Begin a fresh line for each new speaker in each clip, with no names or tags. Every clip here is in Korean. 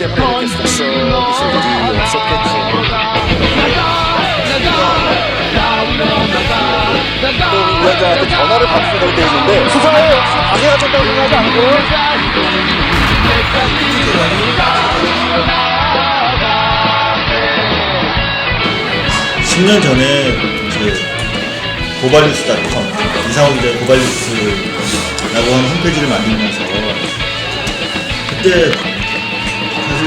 때문에 이렇게 스트레스 이슈들이 없었겠죠. 또 위원장한테 전화를 받으려고 돼 있는데 수사에 역시 방해가 된다고 생각하지 않고요.
10년 전에 고발뉴스닷컴 이상호 기자의 고발뉴스라고 하는 홈페이지를 만들면서 그때 사실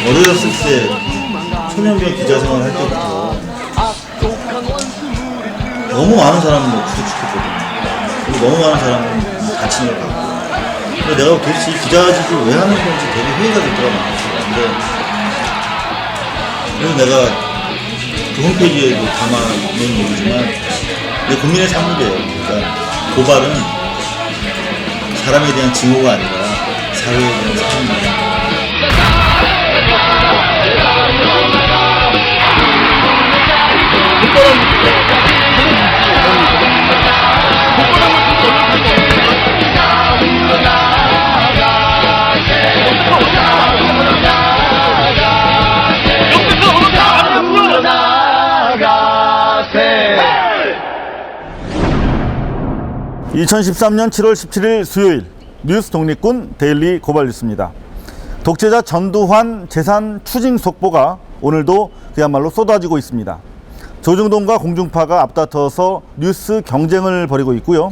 어렸을 때 초년병 기자 생활을 할 때부터 너무 많은 사람을 구속시켰거든요. 그리고 너무 많은 사람을 다치는 걸 봤고, 근데 내가 도대체 이 기자직을 왜 하는 건지 되게 회의가 됐더라고요. 그래서 내가 그 홈페이지에도 담아놓은 얘기지만 내 국민의 산물이에요. 그러니까 고발은 사람에 대한 증오가 아니라 사회에 대한 사랑입니다. (2013년 7월 17일) 수요일 뉴스 독립군 데일리 고발뉴스입니다. 독재자 전두환 재산 추징 속보가 오늘도 그야말로 쏟아지고 있습니다. 조중동과 공중파가 앞다퉈서 뉴스 경쟁을 벌이고 있고요.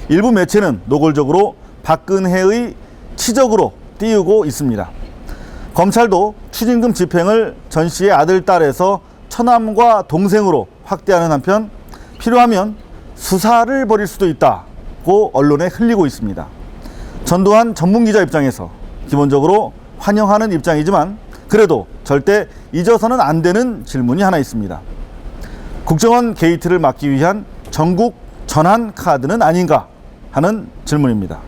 일부 매체는 노골적으로 박근혜의 치적으로 띄우고 있습니다. 검찰도 추징금 집행을 전 씨의 아들, 딸에서 처남과 동생으로 확대하는 한편 필요하면 수사를 벌일 수도 있다고 언론에 흘리고 있습니다. 전두환 전문기자 입장에서 기본적으로 환영하는 입장이지만 그래도 절대 잊어서는 안 되는 질문이 하나 있습니다. 국정원 게이트를 막기 위한 전국 전환 카드는 아닌가 하는 질문입니다.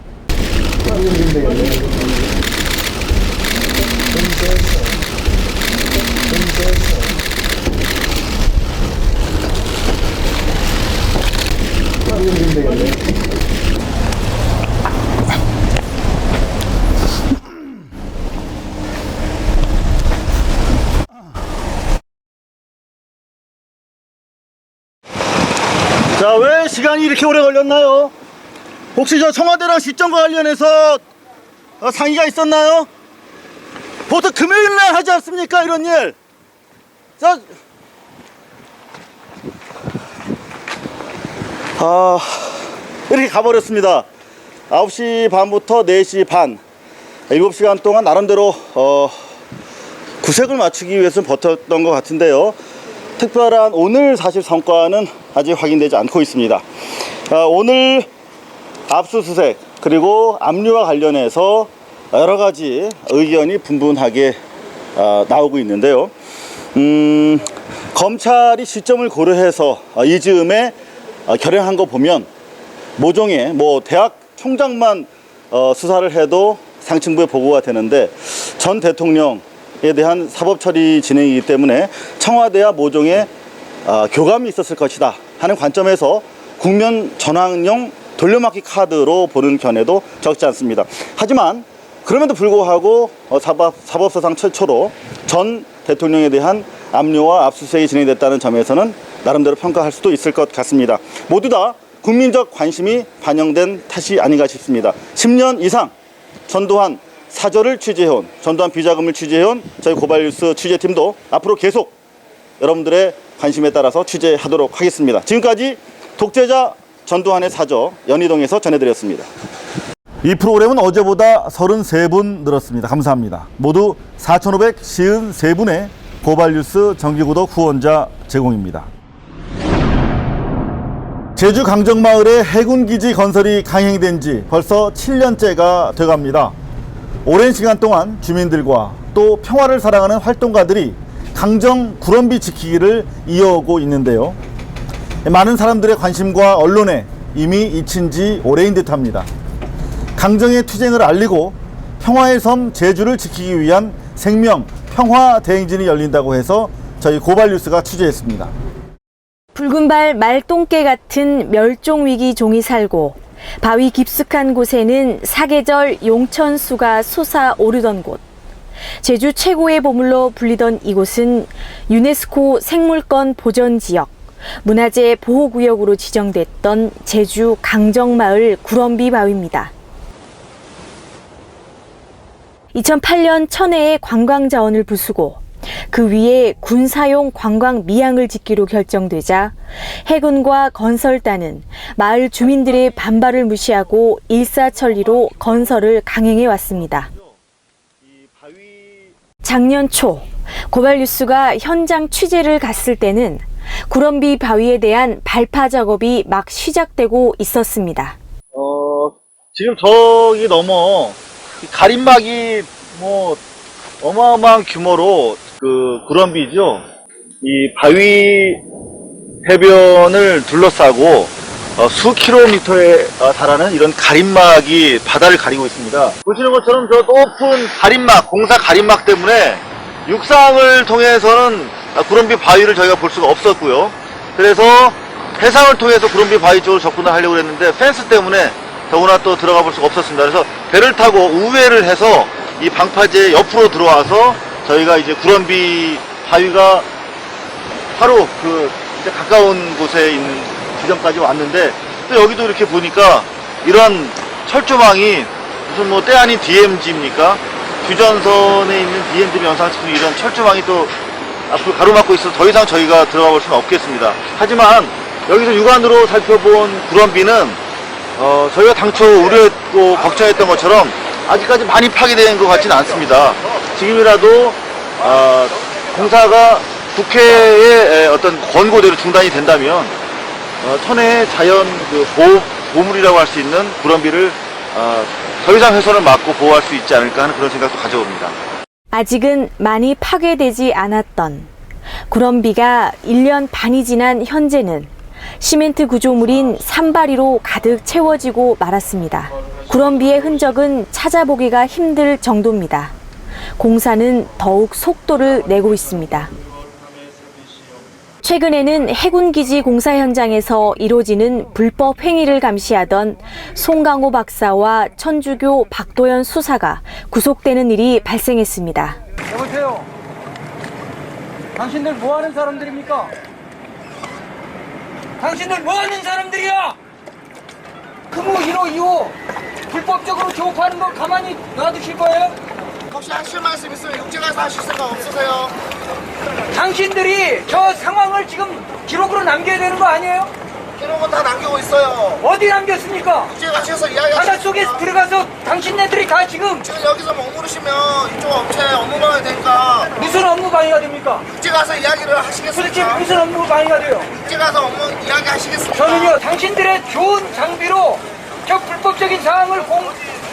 자, 왜 시간이 이렇게 오래 걸렸나요? 혹시 저 청와대랑 시점과 관련해서 상의가 있었나요? 보통 금요일날 하지 않습니까? 이런 일. 자, 이렇게 가버렸습니다. 9시 반부터 4시 반 7시간 동안 나름대로 구색을 맞추기 위해서 버텼던 것 같은데요. 특별한 오늘 사실 성과는 아직 확인되지 않고 있습니다. 오늘 압수수색 그리고 압류와 관련해서 여러 가지 의견이 분분하게 나오고 있는데요. 검찰이 시점을 고려해서 이 즈음에 결행한 거 보면 모종의 대학 총장만 수사를 해도 상층부에 보고가 되는데 전 대통령에 대한 사법 처리 진행이기 때문에 청와대와 모종의 교감이 있었을 것이다 하는 관점에서 국면 전환용 돌려막기 카드로 보는 견해도 적지 않습니다. 하지만 그럼에도 불구하고 사법사상 최초로 전 대통령에 대한 압류와 압수수색이 진행됐다는 점에서는 나름대로 평가할 수도 있을 것 같습니다. 모두 다 국민적 관심이 반영된 탓이 아닌가 싶습니다. 10년 이상 전두환 사저를 취재해온, 전두환 비자금을 취재해온 저희 고발뉴스 취재팀도 앞으로 계속 여러분들의 관심에 따라서 취재하도록 하겠습니다. 지금까지 독재자 전두환의 사저 연희동에서 전해드렸습니다. 이 프로그램은 어제보다 33분 늘었습니다. 감사합니다. 모두 4,553분의 고발뉴스 정기구독 후원자 제공입니다. 제주 강정마을에 해군기지 건설이 강행된 지 벌써 7년째가 돼갑니다. 오랜 시간 동안 주민들과 또 평화를 사랑하는 활동가들이 강정 구럼비 지키기를 이어오고 있는데요. 많은 사람들의 관심과 언론에 이미 잊힌 지 오래인 듯합니다. 강정의 투쟁을 알리고 평화의 섬 제주를 지키기 위한 생명 평화 대행진이 열린다고 해서 저희 고발뉴스가 취재했습니다.
붉은발 말똥개 같은 멸종위기 종이 살고 바위 깊숙한 곳에는 사계절 용천수가 솟아오르던 곳. 제주 최고의 보물로 불리던 이곳은 유네스코 생물권 보전지역, 문화재 보호구역으로 지정됐던 제주 강정마을 구럼비 바위입니다. 2008년 천혜의 관광자원을 부수고 그 위에 군사용 관광 미항을 짓기로 결정되자 해군과 건설단은 마을 주민들의 반발을 무시하고 일사천리로 건설을 강행해 왔습니다. 작년 초 고발뉴스가 현장 취재를 갔을 때는 구럼비 바위에 대한 발파 작업이 막 시작되고 있었습니다.
지금 저기 넘어 가림막이 뭐 어마어마한 규모로 그 구럼비죠. 이 바위 해변을 둘러싸고 수 킬로미터에 달하는 이런 가림막이 바다를 가리고 있습니다. 보시는 것처럼 저 높은 가림막, 공사 가림막 때문에 육상을 통해서는 구럼비 바위를 저희가 볼 수가 없었고요. 그래서 해상을 통해서 구럼비 바위 쪽으로 접근을 하려고 했는데 펜스 때문에 더구나 또 들어가 볼 수가 없었습니다. 그래서 배를 타고 우회를 해서 이 방파제 옆으로 들어와서 저희가 이제 구럼비 바위가 바로 그 이제 가까운 곳에 있는 지점까지 왔는데, 또 여기도 이렇게 보니까 이런 철조망이 무슨 뭐 때 아닌 DMZ입니까? 규전선에 있는 DMZ 영상시키는 이런 철조망이 또 앞으로 가로막고 있어서 더 이상 저희가 들어가 볼 수는 없겠습니다. 하지만 여기서 육안으로 살펴본 구럼비는 저희가 당초 우려했고 걱정했던 것처럼 아직까지 많이 파괴된 것 같지는 않습니다. 지금이라도 공사가 국회의 어떤 권고대로 중단이 된다면 천혜의 자연 그 보물이라고 할 수 있는 구럼비를 더 이상 훼손을 막고 보호할 수 있지 않을까 하는 그런 생각도 가져옵니다.
아직은 많이 파괴되지 않았던 구럼비가 1년 반이 지난 현재는 시멘트 구조물인 산바리로 가득 채워지고 말았습니다. 구럼비의 흔적은 찾아보기가 힘들 정도입니다. 공사는 더욱 속도를 내고 있습니다. 최근에는 해군기지 공사 현장에서 이루어지는 불법 행위를 감시하던 송강호 박사와 천주교 박도연 수사가 구속되는 일이 발생했습니다.
여보세요. 당신들 뭐 하는 사람들입니까? 당신들 뭐 하는 사람들이야? 금호 1호 2호 불법적으로 조업하는 거 가만히 놔두실 거예요?
혹시 하실 말씀 있으면 육지가서 하실 생각 없으세요?
당신들이 저 상황을 지금 기록으로 남겨야 되는 거 아니에요?
기록은 다 남기고 있어요.
어디 남겼습니까?
육지가셔서 이야기하시면
바닷속에 들어가서 당신네들이 다 지금
여기서 머무르시면 이쪽 업체 업무방해 되니까
무슨 업무 방해가 됩니까?
육지가서 이야기를
도대체
하시겠습니까?
무슨 업무 방해가 돼요?
육지가서 업무 이야기 하시겠습니까?
저는요 당신들의 좋은 장비로 저 불법적인 사항을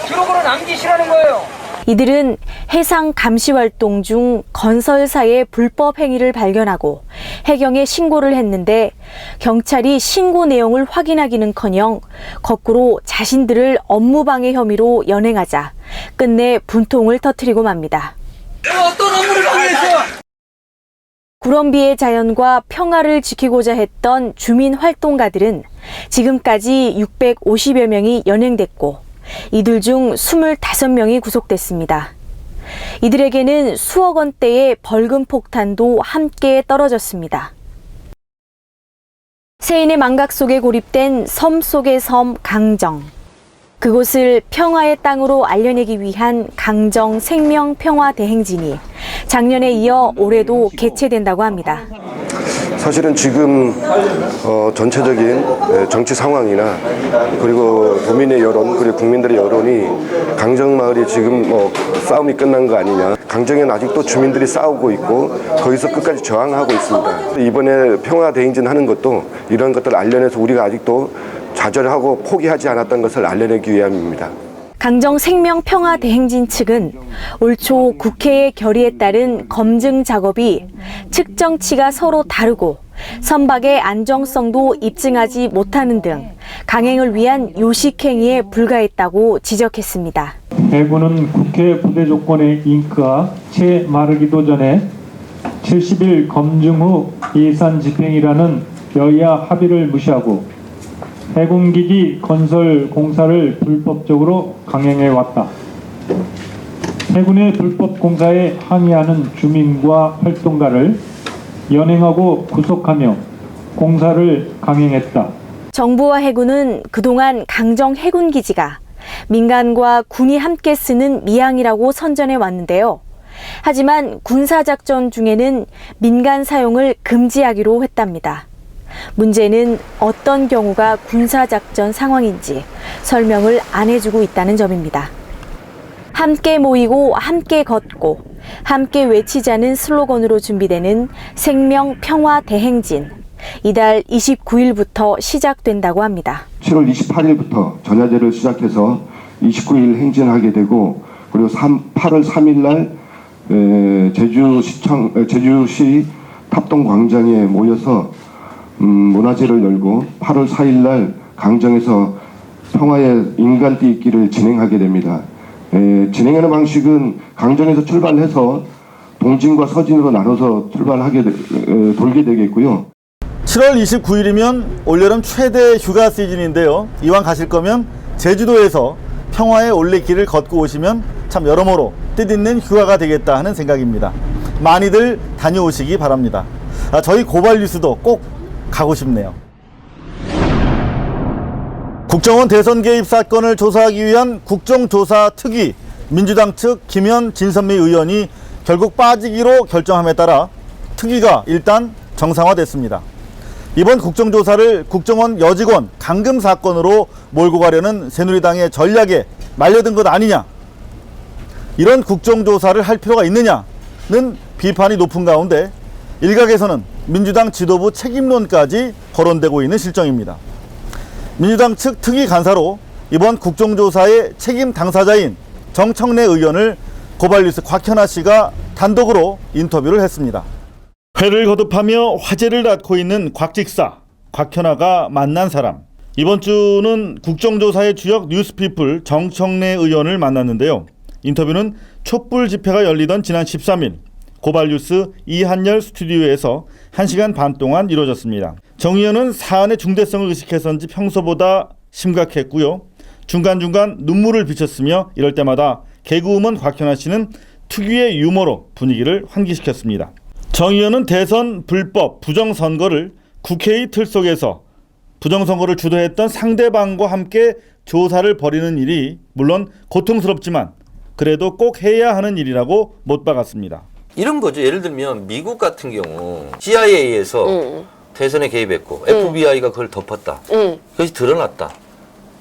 기록으로 남기시라는 거예요.
이들은 해상 감시 활동 중 건설사의 불법 행위를 발견하고 해경에 신고를 했는데 경찰이 신고 내용을 확인하기는커녕 거꾸로 자신들을 업무방해 혐의로 연행하자 끝내 분통을 터뜨리고 맙니다.
어떤 업무를 방해했어요?
구럼비의 자연과 평화를 지키고자 했던 주민 활동가들은 지금까지 650여 명이 연행됐고 이들 중 25명이 구속됐습니다. 이들에게는 수억 원대의 벌금 폭탄도 함께 떨어졌습니다. 세인의 망각 속에 고립된 섬 속의 섬 강정. 그곳을 평화의 땅으로 알려내기 위한 강정 생명평화대행진이 작년에 이어 올해도 개최된다고 합니다.
사실은 지금 전체적인 정치 상황이나 그리고 도민의 여론 그리고 국민들의 여론이 강정마을이 지금 싸움이 끝난 거 아니냐, 강정에는 아직도 주민들이 싸우고 있고 거기서 끝까지 저항하고 있습니다. 이번에 평화대행진 하는 것도 이런 것들을 알려내서 우리가 아직도 좌절하고 포기하지 않았던 것을 알려내기 위함입니다.
강정 생명평화대행진 측은 올 초 국회의 결의에 따른 검증 작업이 측정치가 서로 다르고 선박의 안정성도 입증하지 못하는 등 강행을 위한 요식행위에 불과했다고 지적했습니다.
해군은 국회 부대 조건의 잉크가 채 마르기도 전에 70일 검증 후 예산 집행이라는 여야 합의를 무시하고 해군기지 건설 공사를 불법적으로 강행해왔다. 해군의 불법 공사에 항의하는 주민과 활동가를 연행하고 구속하며 공사를 강행했다.
정부와 해군은 그동안 강정 해군기지가 민간과 군이 함께 쓰는 미항이라고 선전해 왔는데요. 하지만 군사작전 중에는 민간 사용을 금지하기로 했답니다. 문제는 어떤 경우가 군사작전 상황인지 설명을 안 해주고 있다는 점입니다. 함께 모이고 함께 걷고 함께 외치자는 슬로건으로 준비되는 생명 평화 대행진. 이달 29일부터 시작된다고 합니다.
7월 28일부터 전야제를 시작해서 29일 행진하게 되고 그리고 8월 3일 날 제주시 탑동광장에 모여서 문화제를 열고 8월 4일 날 강정에서 평화의 인간띠기를 진행하게 됩니다. 진행하는 방식은 강정에서 출발해서 동진과 서진으로 나눠서 돌게 되겠고요.
7월 29일이면 올여름 최대 휴가 시즌인데요. 이왕 가실 거면 제주도에서 평화의 올레길을 걷고 오시면 참 여러모로 뜻있는 휴가가 되겠다 하는 생각입니다. 많이들 다녀오시기 바랍니다. 저희 고발뉴스도 꼭 가고 싶네요. 국정원 대선 개입 사건을 조사하기 위한 국정조사 특위, 민주당 측 김현 진선미 의원이 결국 빠지기로 결정함에 따라 특위가 일단 정상화됐습니다. 이번 국정조사를 국정원 여직원 감금 사건으로 몰고 가려는 새누리당의 전략에 말려든 것 아니냐, 이런 국정조사를 할 필요가 있느냐는 비판이 높은 가운데 일각에서는 민주당 지도부 책임론까지 거론되고 있는 실정입니다. 민주당 측 특위 간사로 이번 국정조사의 책임 당사자인 정청래 의원을 고발뉴스 곽현아 씨가 단독으로 인터뷰를 했습니다. 회를 거듭하며 화제를 낳고 있는 곽직사, 곽현아가 만난 사람. 이번 주는 국정조사의 주역 뉴스피플 정청래 의원을 만났는데요. 인터뷰는 촛불 집회가 열리던 지난 13일 고발뉴스 이한열 스튜디오에서 1시간 반 동안 이루어졌습니다. 정 의원은 사안의 중대성을 의식해서인지 평소보다 심각했고요. 중간중간 눈물을 비쳤으며 이럴 때마다 개그우먼 곽현아 씨는 특유의 유머로 분위기를 환기시켰습니다. 정 의원은 대선 불법 부정선거를 국회의 틀 속에서 부정선거를 주도했던 상대방과 함께 조사를 벌이는 일이 물론 고통스럽지만 그래도 꼭 해야 하는 일이라고 못 박았습니다.
이런 거죠. 예를 들면 미국 같은 경우 CIA에서 대선에 개입했고 FBI가 그걸 덮었다. 그것이 드러났다.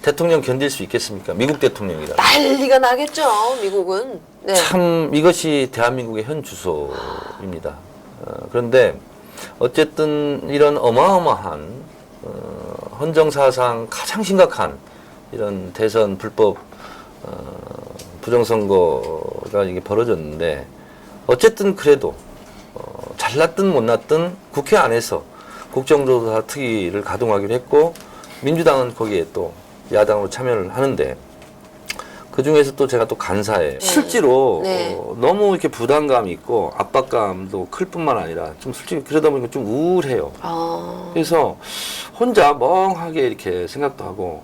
대통령 견딜 수 있겠습니까? 미국 대통령이라.
난리가 나겠죠. 미국은. 네.
참 이것이 대한민국의 현 주소입니다. 그런데 어쨌든 이런 어마어마한 헌정사상 가장 심각한 이런 대선 불법 부정선거가 이게 벌어졌는데 어쨌든 그래도 잘났든 못났든 국회 안에서 국정조사 특위를 가동하기로 했고 민주당은 거기에 또 야당으로 참여를 하는데 그 중에서 또 제가 또 간사에 실제로 너무 이렇게 부담감이 있고 압박감도 클 뿐만 아니라 좀 솔직히 그러다 보니까 좀 우울해요. 그래서 혼자 멍하게 이렇게 생각도 하고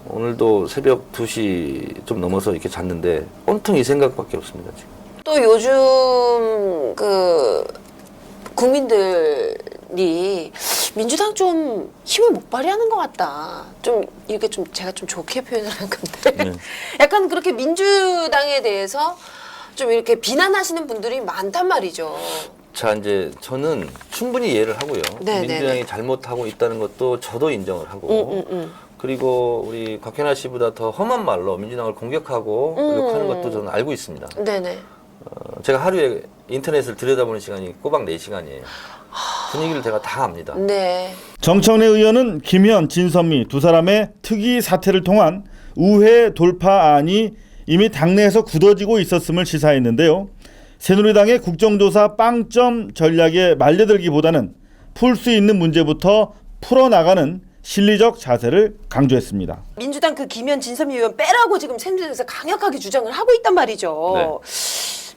오늘도 새벽 2시 좀 넘어서 이렇게 잤는데 온통 이 생각밖에 없습니다, 지금.
또 요즘 그 국민들이 민주당 좀 힘을 못 발휘하는 것 같다. 좀 이렇게 좀 제가 좀 좋게 표현을 한 건데 약간 그렇게 민주당에 대해서 좀 이렇게 비난하시는 분들이 많단 말이죠.
자, 이제 저는 충분히 이해를 하고요.
네네네.
민주당이 잘못하고 있다는 것도 저도 인정을 하고 그리고 우리 곽현아 씨보다 더 험한 말로 민주당을 공격하고 욕하는 것도 저는 알고 있습니다.
네네.
제가 하루에 인터넷을 들여다보는 시간이 꼬박 4시간이에요. 분위기를 제가 다 압니다.
네.
정청래 의원은 김현, 진선미 두 사람의 특위 사태를 통한 우회 돌파안이 이미 당내에서 굳어지고 있었음을 시사했는데요. 새누리당의 국정조사 빵점 전략에 말려들기보다는 풀 수 있는 문제부터 풀어나가는 실리적 자세를 강조했습니다.
민주당 그 김현 진선미 의원 빼라고 지금 새누리당에서 강력하게 주장을 하고 있단 말이죠.
네.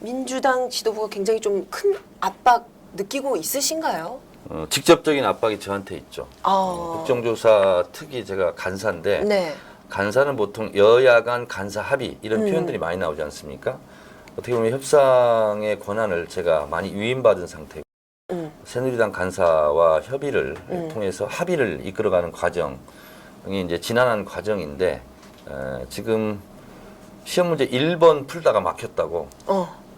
민주당 지도부가 굉장히 좀 큰 압박 느끼고 있으신가요?
직접적인 압박이 저한테 있죠. 국정조사 특위 제가 간사인데
네.
간사는 보통 여야 간 간사 합의 이런 표현들이 많이 나오지 않습니까? 어떻게 보면 협상의 권한을 제가 많이 위임받은 상태고 새누리당 간사와 협의를 통해서 합의를 이끌어가는 과정이 이제 지난한 과정인데 지금 시험 문제 1번 풀다가 막혔다고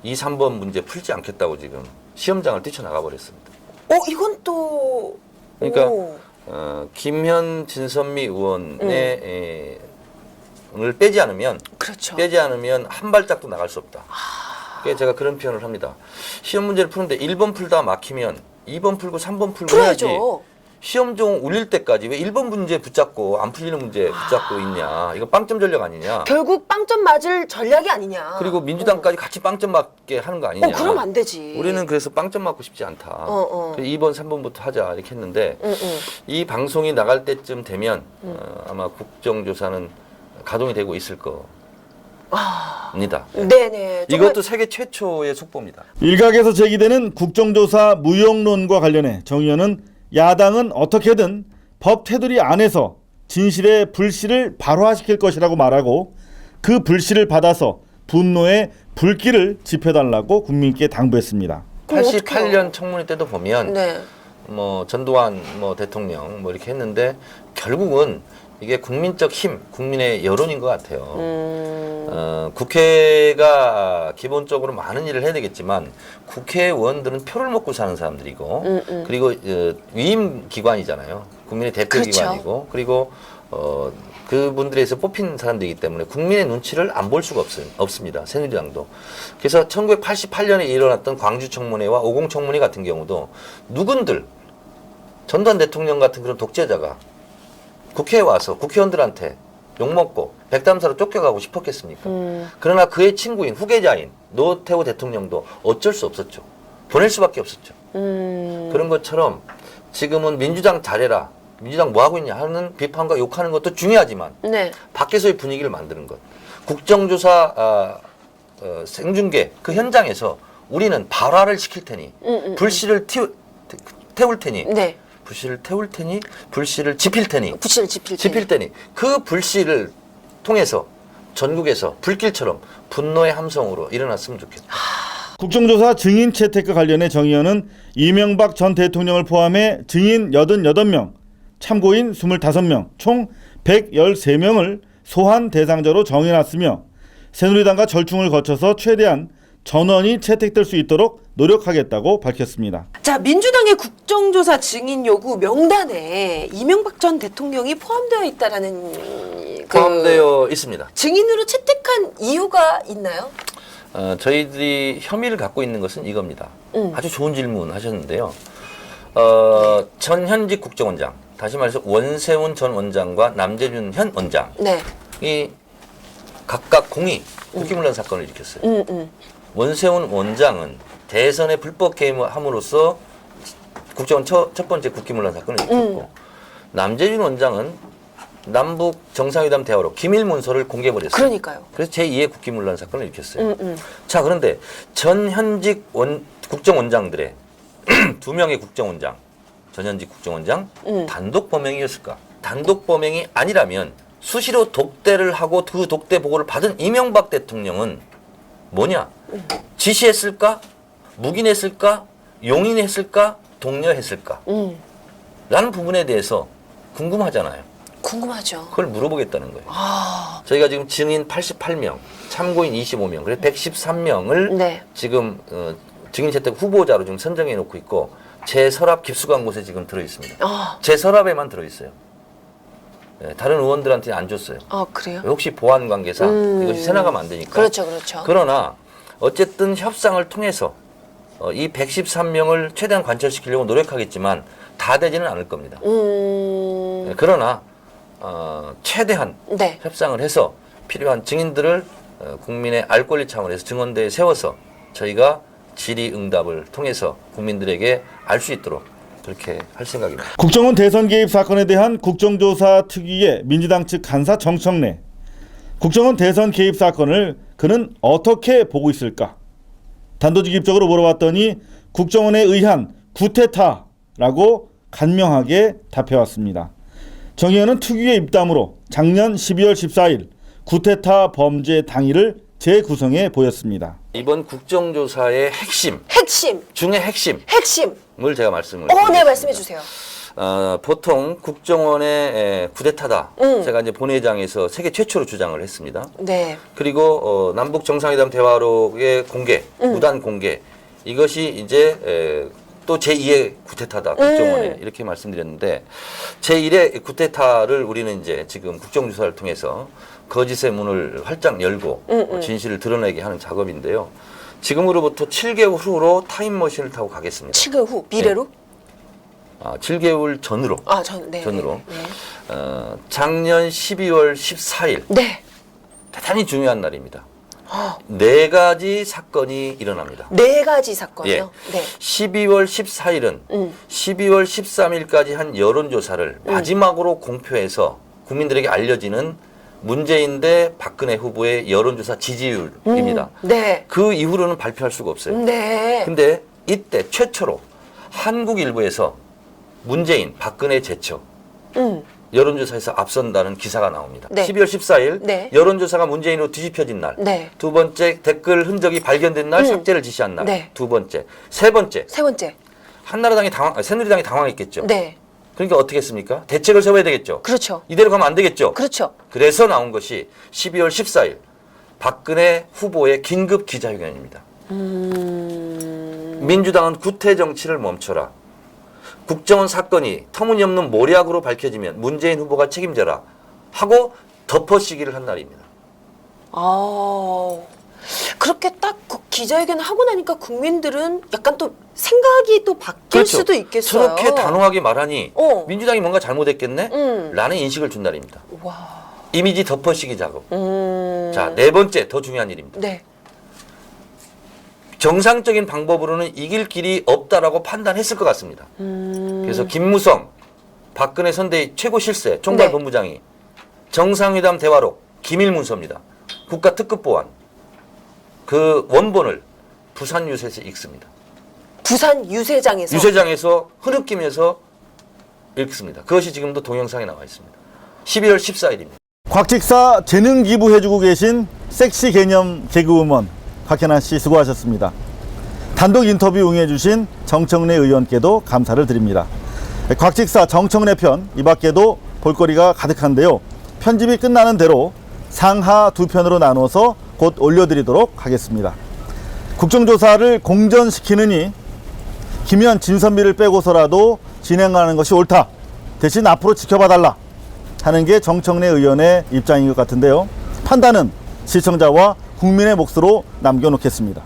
2, 3번 문제 풀지 않겠다고 지금 시험장을 뛰쳐나가 버렸습니다.
이건 또
그러니까
오.
김현 진선미 의원의 을 빼지 않으면
그렇죠.
빼지 않으면 한 발짝도 나갈 수 없다. 그래서 제가 그런 표현을 합니다. 시험 문제를 푸는데 1번 풀다 막히면 2번 풀고 3번 풀고 해야지.
풀어야죠.
시험종 울릴 때까지 왜 1번 문제 붙잡고 안 풀리는 문제 붙잡고 있냐. 이거 빵점 전략 아니냐.
결국 빵점 맞을 전략이 아니냐.
그리고 민주당까지 같이 빵점 맞게 하는 거 아니냐.
그럼 안 되지.
우리는 그래서 빵점 맞고 싶지 않다. 그래서 2번, 3번부터 하자 이렇게 했는데 이 방송이 나갈 때쯤 되면 아마 국정조사는 가동이 되고 있을 겁니다.
네네.
이것도 세계 최초의 속보입니다.
일각에서 제기되는 국정조사 무용론과 관련해 정 의원은 야당은 어떻게든 법 테두리 안에서 진실의 불씨를 발화시킬 것이라고 말하고 그 불씨를 받아서 분노의 불길을 지펴달라고 국민께 당부했습니다.
88년 청문회 때도 보면
네.
뭐 전두환 뭐 대통령 뭐 이렇게 했는데 결국은 이게 국민적 힘, 국민의 여론인 것 같아요. 국회가 기본적으로 많은 일을 해야 되겠지만 국회의원들은 표를 먹고 사는 사람들이고 그리고 위임 기관이잖아요. 국민의 대표
그렇죠.
기관이고 그리고 그분들에서 뽑힌 사람들이기 때문에 국민의 눈치를 안 볼 수가 없습니다. 새누리당도. 그래서 1988년에 일어났던 광주 청문회와 50 청문회 같은 경우도 누군들 전두환 대통령 같은 그런 독재자가 국회에 와서 국회의원들한테 욕먹고 백담사로 쫓겨가고 싶었겠습니까? 그러나 그의 친구인 후계자인 노태우 대통령도 어쩔 수 없었죠. 보낼 수밖에 없었죠. 그런 것처럼 지금은 민주당 잘해라. 민주당 뭐 하고 있냐 하는 비판과 욕하는 것도 중요하지만
네.
밖에서의 분위기를 만드는 것. 국정조사 생중계 그 현장에서 우리는 발화를 시킬 테니 불씨를 태울 테니
네.
불씨를 태울 테니 불씨를 지필 테니
불씨를 지필
테니 그 불씨를 통해서 전국에서 불길처럼 분노의 함성으로 일어났으면 좋겠다.
국정조사 증인 채택과 관련해 정 의원은 이명박 전 대통령을 포함해 증인 88명, 참고인 25명, 총 113명을 소환 대상자로 정해놨으며 새누리당과 절충을 거쳐서 최대한 전원이 채택될 수 있도록 노력하겠다고 밝혔습니다.
자, 민주당의 국정조사 증인 요구 명단에 이명박 전 대통령이 포함되어 있다라는
포함되어 있습니다.
증인으로 채택한 이유가 있나요?
저희들이 혐의를 갖고 있는 것은 이겁니다. 아주 좋은 질문 하셨는데요. 전현직 국정원장, 다시 말해서 원세훈 전 원장과 남재준 현 원장이
네.
각각 공히 국기문란 사건을 일으켰어요. 원세훈 원장은 대선에 불법 개입함으로써 국정원 첫 번째 국기문란 사건을 일으켰고 남재준 원장은 남북 정상회담 대화로 기밀 문서를 공개해버렸어요.
그러니까요.
그래서 제2의 국기문란 사건을 일으켰어요. 자, 그런데 전현직 국정원장들의 2명의 국정원장, 전현직 국정원장 단독 범행이었을까? 단독 범행이 아니라면 수시로 독대를 하고 그 독대 보고를 받은 이명박 대통령은 뭐냐? 지시했을까? 묵인했을까? 용인했을까? 독려했을까? 라는 부분에 대해서 궁금하잖아요.
궁금하죠.
그걸 물어보겠다는 거예요. 저희가 지금 증인 88명, 참고인 25명, 그래서 113명을
네.
지금 증인 채택 후보자로 지금 선정해 놓고 있고 제 서랍 깊숙한 곳에 지금 들어 있습니다. 제 서랍에만 들어 있어요. 네, 다른 의원들한테 안 줬어요.
그래요?
혹시 보안 관계상 이것이 새나가면 안 되니까.
그렇죠, 그렇죠.
그러나 어쨌든 협상을 통해서 이 113명을 최대한 관철시키려고 노력하겠지만 다 되지는 않을 겁니다. 네, 그러나 최대한
네.
협상을 해서 필요한 증인들을 국민의 알 권리 차원에서 증언대에 세워서 저희가 질의응답을 통해서 국민들에게 알 수 있도록 그렇게 할 생각입니다.
국정원 대선 개입 사건에 대한 국정조사 특위의 민주당 측 간사 정청래. 국정원 대선 개입 사건을 그는 어떻게 보고 있을까? 단도직입적으로 물어봤더니 국정원에 의한 구테타라고 간명하게 답해왔습니다. 정 의원은 특위의 입담으로 작년 12월 14일 구테타 범죄 당일을 재구성해 보였습니다.
이번 국정조사의 핵심 중에 핵심을 제가 말씀을
네, 말씀해 주세요.
보통 국정원의 쿠데타다. 제가 이제 본회의장에서 세계 최초로 주장을 했습니다.
네.
그리고 남북 정상회담 대화록의 공개, 무단 공개 이것이 이제 또 제2의 쿠데타다 국정원에 이렇게 말씀드렸는데 제1의 쿠데타를 우리는 이제 지금 국정조사를 통해서 거짓의 문을 활짝 열고 진실을 드러내게 하는 작업인데요. 지금으로부터 7개월 후로 타임머신을 타고 가겠습니다.
7개월 후 미래로?
7개월 전으로.
네.
전으로. 작년 12월 14일.
네.
대단히 중요한 날입니다. 4가지 사건이 일어납니다.
4가지 사건이요?
예.
네.
12월 14일은 12월 13일까지 한 여론조사를 마지막으로 공표해서 국민들에게 알려지는 문재인 대 박근혜 후보의 여론조사 지지율입니다.
네.
그 이후로는 발표할 수가 없어요.
네.
근데 이때 최초로 한국일보에서 문재인, 박근혜 제쳐 여론조사에서 앞선다는 기사가 나옵니다.
네.
12월 14일
네.
여론조사가 문재인으로 뒤집혀진 날.
네.
두 번째 댓글 흔적이 발견된 날 삭제를 지시한 날.
네.
두 번째. 세 번째.
한나라당이
새누리당이 당황했겠죠.
네.
그러니까 어떻게 했습니까? 대책을 세워야 되겠죠.
그렇죠.
이대로 가면 안 되겠죠.
그렇죠.
그래서 나온 것이 12월 14일 박근혜 후보의 긴급 기자회견입니다. 민주당은 구태 정치를 멈춰라. 국정원 사건이 터무니없는 모략으로 밝혀지면 문재인 후보가 책임져라 하고 덮어씌기를 한 날입니다.
그렇게 딱 기자회견을 하고 나니까 국민들은 약간 또 생각이 또 바뀔
그렇죠.
수도 있겠어요.
저렇게 단호하게 말하니 민주당이 뭔가 잘못했겠네? 라는 인식을 준 날입니다.
와.
이미지 덮어씌기 작업. 자, 4번째 더 중요한 일입니다.
네.
정상적인 방법으로는 이길 길이 없다라고 판단했을 것 같습니다. 그래서 김무성, 박근혜 선대위 최고 실세 총괄본부장이 정상회담 대화록 기밀문서입니다. 국가특급보안 그 원본을 부산 유세에서 읽습니다.
부산 유세장에서?
유세장에서 흐느끼면서 읽습니다. 그것이 지금도 동영상에 나와 있습니다. 12월 14일입니다.
곽직사 재능 기부해주고 계신 섹시 개념 개그우먼 곽현아 씨 수고하셨습니다. 단독 인터뷰 응해주신 정청래 의원께도 감사를 드립니다. 곽직사 정청래 편 이 밖에도 볼거리가 가득한데요. 편집이 끝나는 대로 상하 2편으로 나눠서 곧 올려드리도록 하겠습니다. 국정조사를 공전시키느니 김현, 진선미를 빼고서라도 진행하는 것이 옳다. 대신 앞으로 지켜봐달라 하는 게 정청래 의원의 입장인 것 같은데요. 판단은 시청자와 국민의 몫으로 남겨놓겠습니다.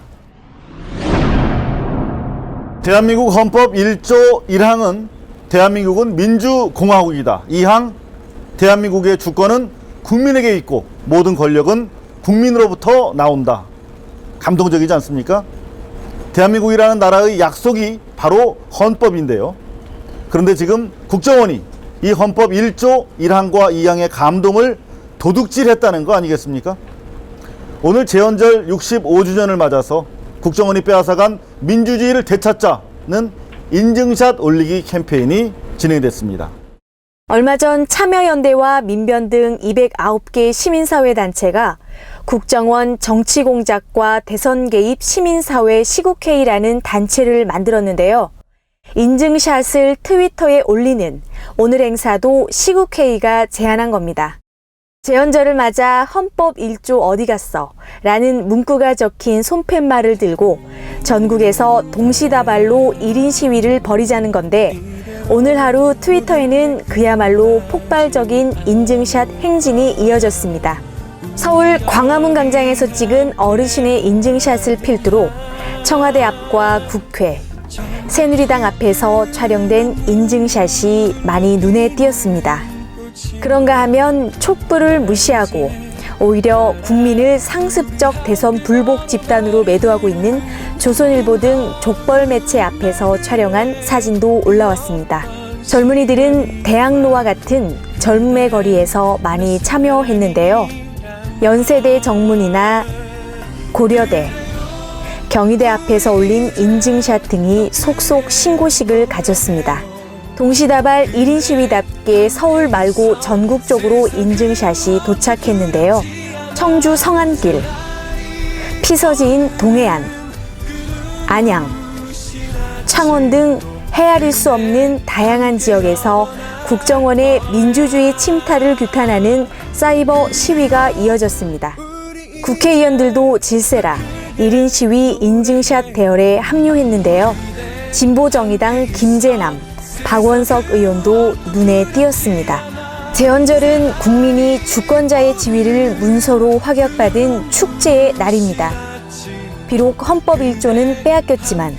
대한민국 헌법 1조 1항은 대한민국은 민주공화국이다. 2항 대한민국의 주권은 국민에게 있고 모든 권력은 국민으로부터 나온다. 감동적이지 않습니까? 대한민국이라는 나라의 약속이 바로 헌법인데요. 그런데 지금 국정원이 이 헌법 1조 1항과 2항의 감동을 도둑질했다는 거 아니겠습니까? 오늘 제헌절 65주년을 맞아서 국정원이 빼앗아간 민주주의를 되찾자는 인증샷 올리기 캠페인이 진행됐습니다.
얼마 전 참여연대와 민변 등 209개 시민사회 단체가 국정원 정치공작과 대선 개입 시민사회 시국회의라는 단체를 만들었는데요. 인증샷을 트위터에 올리는 오늘 행사도 시국회의가 제안한 겁니다. 제헌절을 맞아 헌법 1조 어디 갔어? 라는 문구가 적힌 손팻말을 들고 전국에서 동시다발로 1인 시위를 벌이자는 건데 오늘 하루 트위터에는 그야말로 폭발적인 인증샷 행진이 이어졌습니다. 서울 광화문 광장에서 찍은 어르신의 인증샷을 필두로 청와대 앞과 국회, 새누리당 앞에서 촬영된 인증샷이 많이 눈에 띄었습니다. 그런가 하면 촛불을 무시하고 오히려 국민을 상습적 대선 불복 집단으로 매도하고 있는 조선일보 등 족벌 매체 앞에서 촬영한 사진도 올라왔습니다. 젊은이들은 대학로와 같은 젊음의 거리에서 많이 참여했는데요. 연세대 정문이나 고려대, 경희대 앞에서 올린 인증샷 등이 속속 신고식을 가졌습니다. 동시다발 1인 시위답게 서울 말고 전국적으로 인증샷이 도착했는데요. 청주 성안길, 시서지인 동해안, 안양, 창원 등 헤아릴 수 없는 다양한 지역에서 국정원의 민주주의 침탈을 규탄하는 사이버 시위가 이어졌습니다. 국회의원들도 질세라 1인 시위 인증샷 대열에 합류했는데요. 진보정의당 김재남, 박원석 의원도 눈에 띄었습니다. 제헌절은 국민이 주권자의 지위를 문서로 확약받은 축제의 날입니다. 비록 헌법 1조는 빼앗겼지만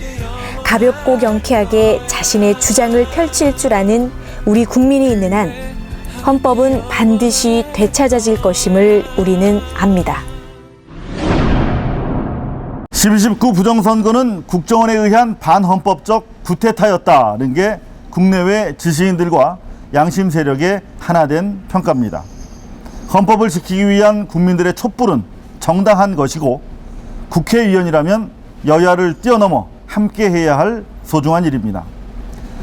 가볍고 경쾌하게 자신의 주장을 펼칠 줄 아는 우리 국민이 있는 한 헌법은 반드시 되찾아질 것임을 우리는 압니다.
12.19 부정선거는 국정원에 의한 반헌법적 구태타였다는 게 국내외 지식인들과 양심 세력의 하나된 평가입니다. 헌법을 지키기 위한 국민들의 촛불은 정당한 것이고 국회의원이라면 여야를 뛰어넘어 함께 해야 할 소중한 일입니다.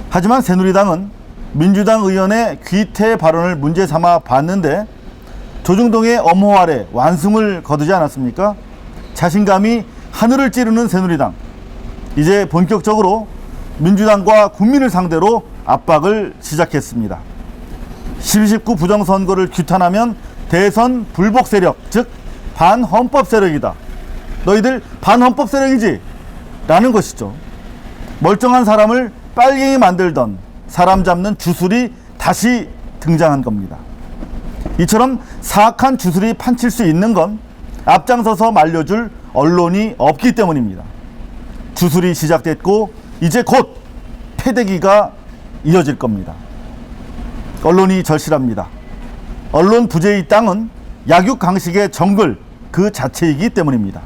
하지만 새누리당은 민주당 의원의 귀태 발언을 문제 삼아 봤는데 조중동의 엄호 아래 완승을 거두지 않았습니까? 자신감이 하늘을 찌르는 새누리당. 이제 본격적으로 민주당과 국민을 상대로 압박을 시작했습니다. 12.19 부정선거를 규탄하면 대선 불복 세력, 즉 반헌법 세력이다. 너희들 반헌법 세력이지? 라는 것이죠. 멀쩡한 사람을 빨갱이 만들던 사람 잡는 주술이 다시 등장한 겁니다. 이처럼 사악한 주술이 판칠 수 있는 건 앞장서서 말려줄 언론이 없기 때문입니다. 주술이 시작됐고 이제 곧 패대기가 이어질 겁니다. 언론이 절실합니다. 언론 부재의 땅은 약육강식의 정글 그 자체이기 때문입니다.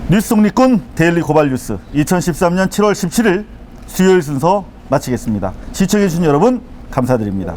뉴스 독립군 데일리 고발 뉴스 2013년 7월 17일 수요일 순서 마치겠습니다. 시청해주신 여러분 감사드립니다.